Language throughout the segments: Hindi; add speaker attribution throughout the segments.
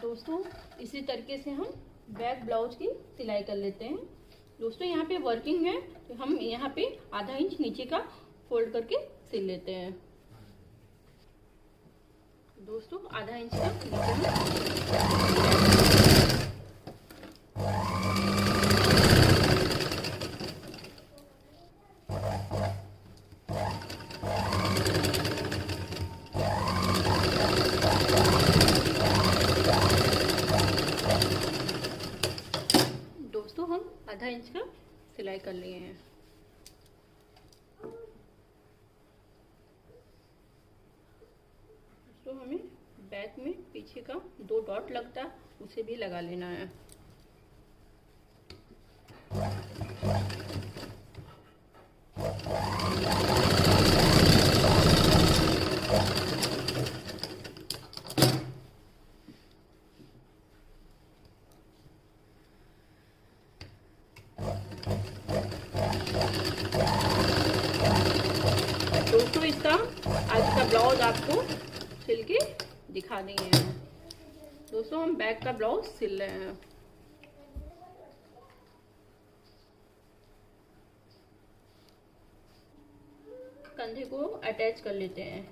Speaker 1: दोस्तों इसी तरीके से हम बैक ब्लाउज की सिलाई कर लेते हैं। दोस्तों यहाँ पे वर्किंग है तो हम यहाँ पे आधा इंच नीचे का फोल्ड करके सिल लेते हैं। दोस्तों आधा इंच का आधा इंच का सिलाई कर लिए हैं। तो हमें बैक में पीछे का 2 डॉट लगता है उसे भी लगा लेना है। दोस्तों इसका आज का ब्लाउज आपको सिल के दिखा देंगे। दोस्तों हम बैक का ब्लाउज सिल रहे हैं। कंधे को अटैच कर लेते हैं।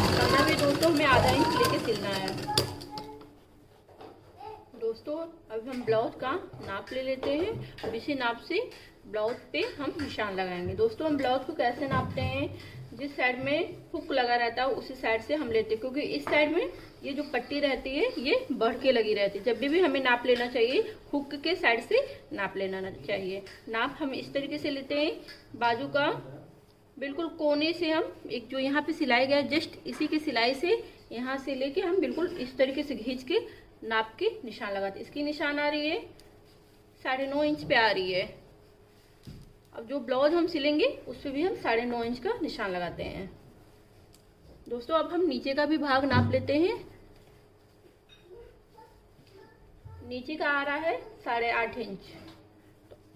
Speaker 1: कंधा भी दोस्तों हमें आधा इंच लेके सिलना है। दोस्तों अब हम ब्लाउज का नाप ले लेते हैं और इसी नाप से ब्लाउज पे हम निशान लगाएंगे। दोस्तों हम ब्लाउज को कैसे नापते हैं, जिस साइड में हुक लगा रहता है उसी साइड से हम लेते हैं, क्योंकि इस साइड में ये जो पट्टी रहती है ये बढ़ के लगी रहती है। जब भी हमें नाप लेना चाहिए हुक के साइड से नाप लेना चाहिए। नाप हम इस तरीके से लेते हैं, बाजू का बिल्कुल कोने से हम एक जो यहाँ पे सिलाई गया जस्ट इसी की सिलाई से यहाँ से लेके हम बिल्कुल इस तरीके से खींच के नाप के निशान लगाते। इसकी निशान आ रही है 9.5 इंच पे आ रही है। अब जो ब्लाउज हम सिलेंगे उस पे भी हम 9.5 इंच का निशान लगाते हैं। दोस्तों अब हम नीचे का भी भाग नाप लेते हैं। नीचे का आ रहा है 8.5 इंच।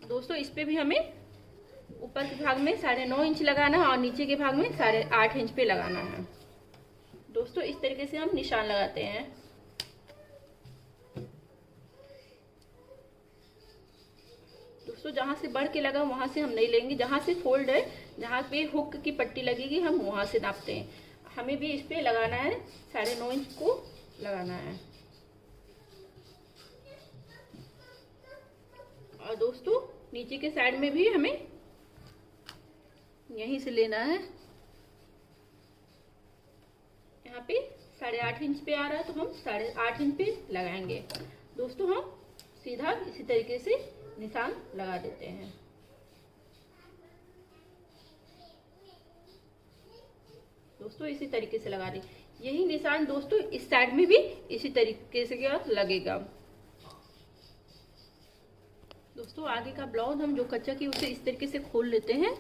Speaker 1: दोस्तों इस पे भी हमें ऊपर के भाग में 9.5 इंच लगाना है और नीचे के भाग में 8.5 इंच पे लगाना है। दोस्तों इस तरीके से हम निशान लगाते हैं। दोस्तों जहाँ से बढ़ के लगा वहां से हम नहीं लेंगे, जहाँ से फोल्ड है जहाँ पे हुक की पट्टी लगेगी हम वहां से नापते हैं। हमें भी इस पे लगाना है 9.5 इंच को लगाना है। और दोस्तों नीचे के साइड में भी हमें यहीं से लेना है। यहाँ पे 8.5 इंच पे आ रहा है तो हम 8.5 इंच पे लगाएंगे। दोस्तों हम सीधा इसी तरीके से निशान लगा देते हैं। दोस्तों इसी तरीके से लगा दें। यही निशान दोस्तों इस साइड में भी इसी तरीके से लगेगा। दोस्तों आगे का ब्लाउज हम जो कच्चा की उसे इस तरीके से खोल लेते हैं।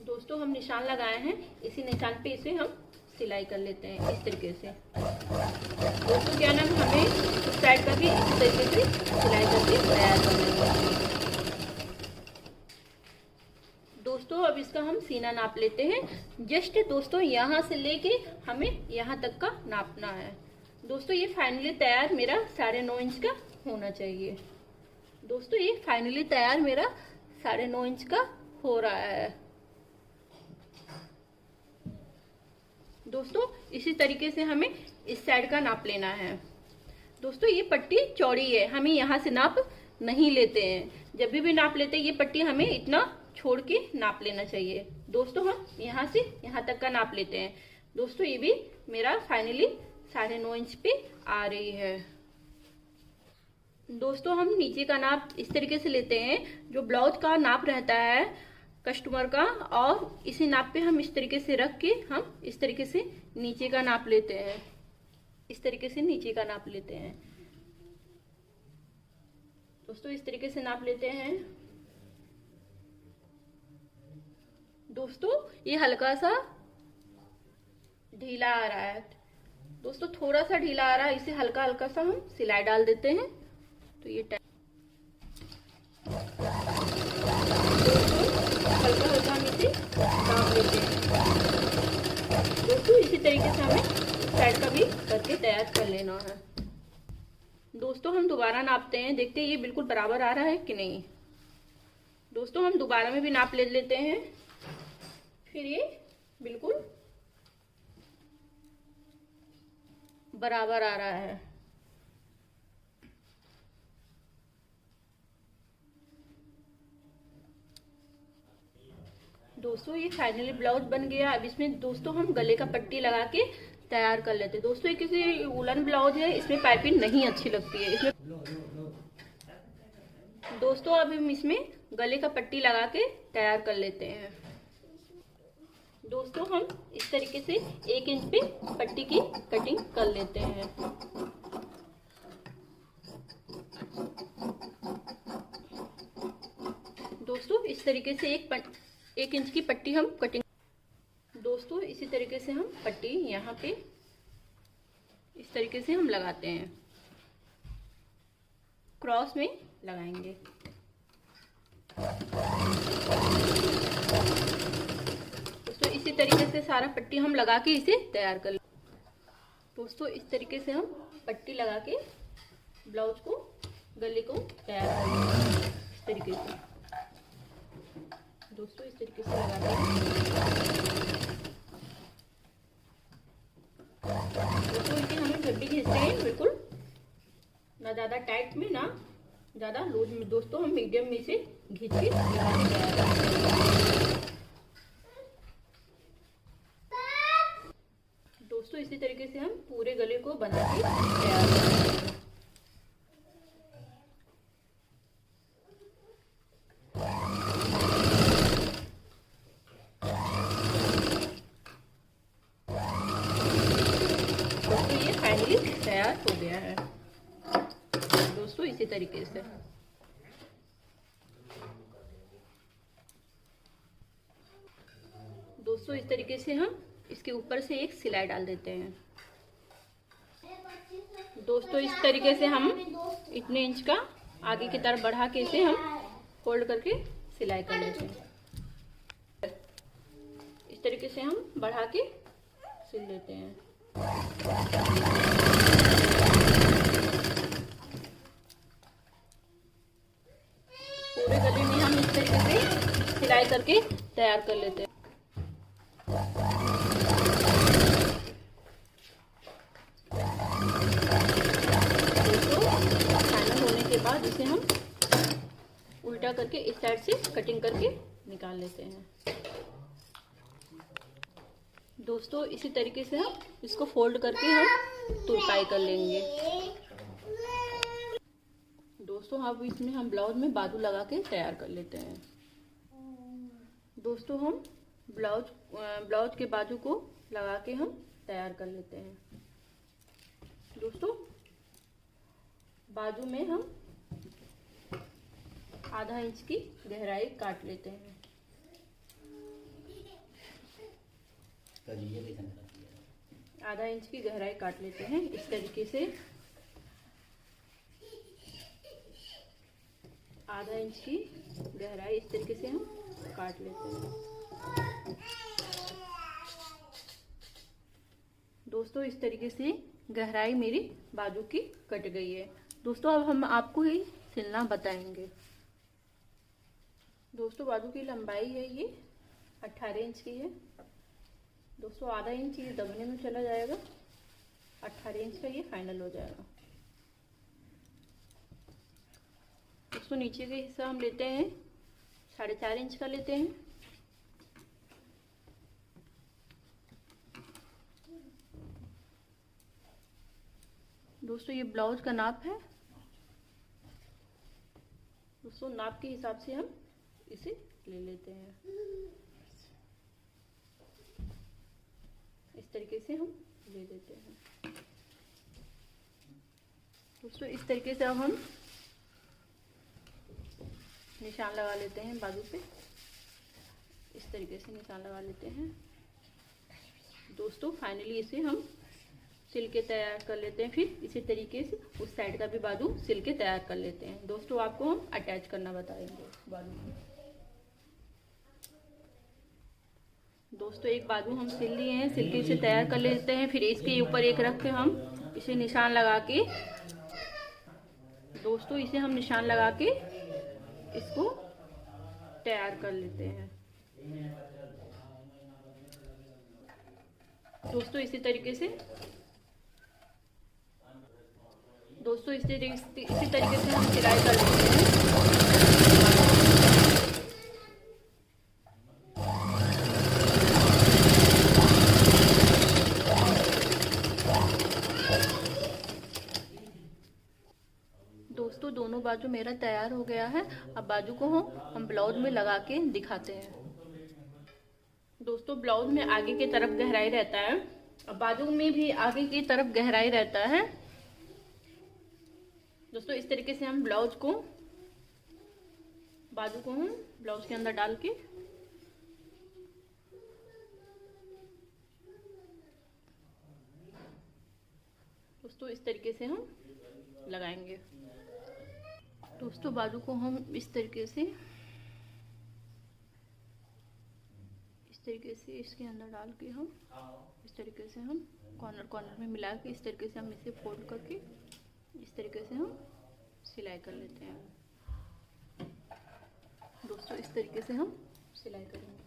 Speaker 1: दोस्तों हम निशान लगाए हैं, इसी निशान पे इसे हम सिलाई कर लेते हैं इस तरीके से। दोस्तों क्या नाम हमें इस साइड का भी इसी तरीके से सिलाई करके तैयार कर लेंगे। दोस्तों अब इसका हम सीना नाप लेते हैं। जस्ट दोस्तों यहाँ से लेके हमें यहाँ तक का नापना है। दोस्तों ये फाइनली तैयार मेरा 9.5 इंच का होना चाहिए। दोस्तों ये फाइनली तैयार मेरा 9.5 इंच का हो रहा है। दोस्तों इसी तरीके से हमें इस साइड का नाप लेना है। दोस्तों ये पट्टी चौड़ी है, हमें यहाँ से नाप नहीं लेते हैं। जब भी नाप लेते हैं ये पट्टी हमें इतना छोड़ के नाप लेना चाहिए। दोस्तों हम यहाँ से यहाँ तक का नाप लेते हैं। दोस्तों ये भी मेरा फाइनली 9.5 इंच पे आ रही है। दोस्तों हम नीचे का नाप इस तरीके से लेते हैं, जो ब्लाउज का नाप रहता है कस्टमर का, और इसी नाप पे हम इस तरीके से रख के हम इस तरीके से नीचे का नाप लेते हैं। इस तरीके से नीचे का नाप लेते हैं। दोस्तों इस तरीके से नाप लेते हैं। दोस्तों ये हल्का सा ढीला आ रहा है। दोस्तों थोड़ा सा ढीला आ रहा है, इसे हल्का हल्का सा हम सिलाई डाल देते हैं तो ये हल्का हल्का हम इसे काम लेते हैं। हमें इस साइड का भी करके तैयार कर लेना है। दोस्तों हम दोबारा नापते हैं, देखते हैं ये बिल्कुल बराबर आ रहा है कि नहीं। दोस्तों हम दोबारा में भी नाप ले लेते हैं, फिर ये बिल्कुल बराबर आ रहा है। दोस्तों ये फाइनली ब्लाउज बन गया। अब इसमें दोस्तों हम गले का पट्टी लगा के तैयार कर लेते हैं। दोस्तों ये किसी वुलन ब्लाउज है, इसमें पाइपिंग नहीं अच्छी लगती है इसमें। दोस्तों अब हम इसमें गले का पट्टी लगा के तैयार कर लेते हैं। दोस्तों हम इस तरीके से 1 इंच पे पट्टी की कटिंग कर लेते हैं। दोस्तों इस तरीके से 1 इंच की पट्टी हम कटिंग। दोस्तों इसी तरीके से हम पट्टी यहाँ पे इस तरीके से हम लगाते हैं, क्रॉस में लगाएंगे। दोस्तों इसी तरीके से सारा पट्टी हम लगा के इसे तैयार कर लें। दोस्तों इस तरीके से हम पट्टी लगा के ब्लाउज को गले को तैयार कर लेंगे इस तरीके से। दोस्तों इस तरीके से लगाते हैं। दोस्तों इसे हमें जब भी खींचते हैं बिल्कुल ना ज़्यादा टाइट में ना ज़्यादा लूज में। दोस्तों हम मीडियम में इसे खींच के लगाने तैयार करते हैं। दोस्तों इसी तरीके से हम पूरे गले को बना के तैयार करते हैं। दोस्तों ये फाइनली तैयार हो गया है। दोस्तों इसी तरीके से दोस्तों इस तरीके से हम इसके ऊपर से एक सिलाई डाल देते हैं। दोस्तों इस तरीके से हम इतने इंच का आगे की तरफ बढ़ा के इसे हम फोल्ड करके सिलाई कर लेते हैं। इस तरीके से हम बढ़ा के सिल लेते हैं। पूरे गले में हम इस तरीके से सिलाई करके तैयार कर लेते हैं। बाद इसे हम उल्टा करके इस साइड से कटिंग करके निकाल लेते हैं। दोस्तों इसी तरीके से हम इसको फोल्ड करके हम तुरपाई कर लेंगे। दोस्तों अब इसमें हम ब्लाउज में बाजू लगा के तैयार कर लेते हैं। दोस्तों हम ब्लाउज के बाजू को लगा के हम तैयार कर लेते हैं। दोस्तों बाजू में हम आधा इंच की गहराई काट लेते हैं। आधा इंच की गहराई काट लेते हैं इस तरीके से। आधा इंच की गहराई इस तरीके से हम काट लेते हैं। दोस्तों इस तरीके से गहराई मेरी बाजू की कट गई है। दोस्तों अब हम आपको ही सिलना बताएंगे। दोस्तों बाजू की लंबाई है ये 18 इंच की है। दोस्तों आधा इंच ये दबने में चला जाएगा, 18 इंच का ये फाइनल हो जाएगा। दोस्तों नीचे का हिस्सा हम लेते हैं 4.5 इंच का लेते हैं। दोस्तों ये ब्लाउज का नाप है। दोस्तों नाप के हिसाब से हम इसे ले लेते हैं। इस तरीके से हम ले लेते हैं। दोस्तों इस तरीके से अब हम निशान लगा लेते हैं बाजू पे। इस तरीके से निशान लगा लेते हैं। दोस्तों फाइनली इसे हम सिल के तैयार कर लेते हैं। फिर इसी तरीके से उस साइड का भी बाजू सिल के तैयार कर लेते हैं। दोस्तों आपको हम अटैच करना बताएंगे बाजू में। दोस्तों एक बाजू हम सिल लिए हैं, सिल के इसे तैयार कर लेते हैं। फिर इसके ऊपर एक रख के हम इसे निशान लगा के, दोस्तों इसे हम निशान लगा के इसको तैयार कर लेते हैं। दोस्तों इसी तरीके से हम सिलाई कर लेते हैं। दोस्तों दोनों बाजू मेरा तैयार हो गया है। अब बाजू को हम ब्लाउज में लगा के दिखाते हैं। दोस्तों ब्लाउज में आगे की तरफ गहराई रहता है, अब बाजू में भी आगे की तरफ गहराई रहता है। दोस्तों इस तरीके से हम ब्लाउज को, बाजू को हम ब्लाउज के अंदर डाल के दोस्तों इस तरीके से हम लगाएंगे। दोस्तों बाजू को हम इस तरीके से इसके अंदर डाल के हम इस तरीके से हम कॉर्नर में मिला के इस तरीके से हम इसे फोल्ड करके इस तरीके से हम सिलाई कर लेते हैं। दोस्तों इस तरीके से हम सिलाई करेंगे।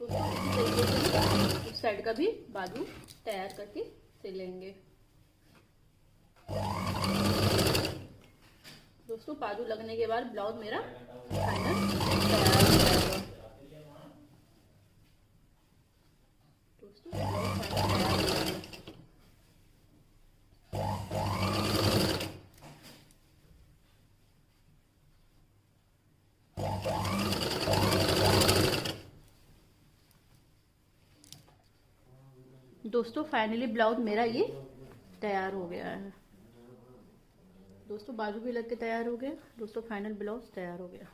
Speaker 1: दोस्तों इस तरीके से उस साइड का भी बाजू तैयार करके सिल लेंगे। दोस्तों बाजू लगने के बाद ब्लाउज मेरा फाइनल तैयार हो जाएगा। दोस्तों ब्लाउज फाइनल तैयार हो जाएगा। दोस्तों फाइनली ब्लाउज मेरा ये तैयार हो गया है। दोस्तों बाजू भी लग के तैयार हो गया। दोस्तों फाइनल ब्लाउज तैयार हो गया।